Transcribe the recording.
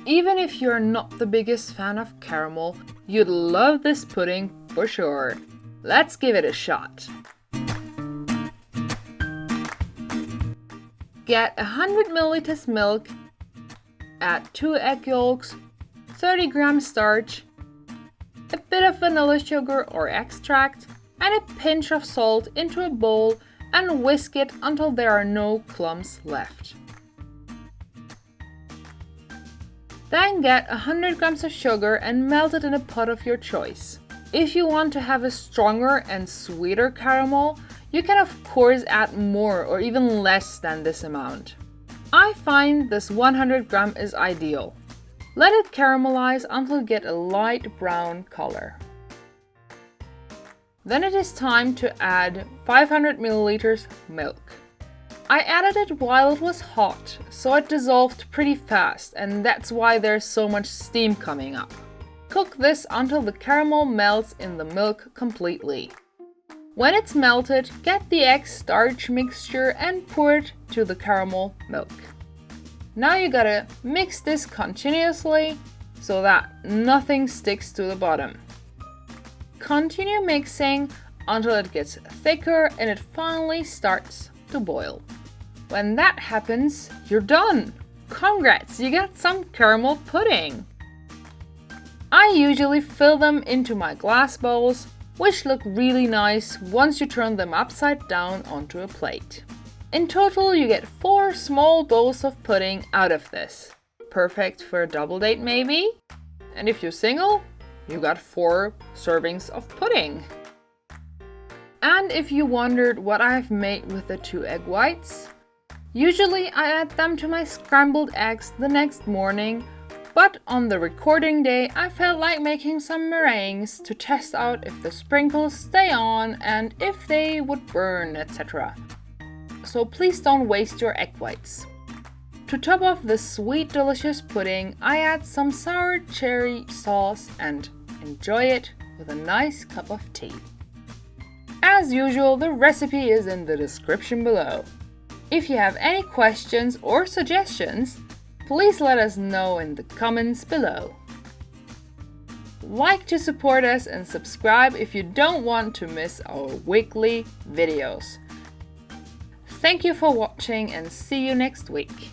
Even if you're not the biggest fan of caramel, you'd love this pudding for sure. Let's give it a shot. Get 100 milliliters milk, add 2 egg yolks, 30 grams starch, a bit of vanilla sugar or extract, and a pinch of salt into a bowl and whisk it until there are no clumps left. Then get 100 grams of sugar and melt it in a pot of your choice. If you want to have a stronger and sweeter caramel, you can of course add more or even less than this amount. I find this 100 gram is ideal. Let it caramelize until you get a light brown color. Then it is time to add 500 milliliters milk. I added it while it was hot, so it dissolved pretty fast, and that's why there's so much steam coming up. Cook this until the caramel melts in the milk completely. When it's melted, get the egg-starch mixture and pour it to the caramel milk. Now you gotta mix this continuously so that nothing sticks to the bottom. Continue mixing until it gets thicker and it finally starts to boil. When that happens, you're done! Congrats, you got some caramel pudding! I usually fill them into my glass bowls, which look really nice once you turn them upside down onto a plate. In total, you get 4 small bowls of pudding out of this. Perfect for a double date maybe? And if you're single, you got 4 servings of pudding. And if you wondered what I've made with the 2 egg whites, usually I add them to my scrambled eggs the next morning, but on the recording day I felt like making some meringues to test out if the sprinkles stay on and if they would burn, etc. So please don't waste your egg whites. To top off the sweet delicious pudding, I add some sour cherry sauce and enjoy it with a nice cup of tea. As usual, the recipe is in the description below. If you have any questions or suggestions, please let us know in the comments below. Like to support us and subscribe if you don't want to miss our weekly videos. Thank you for watching and see you next week.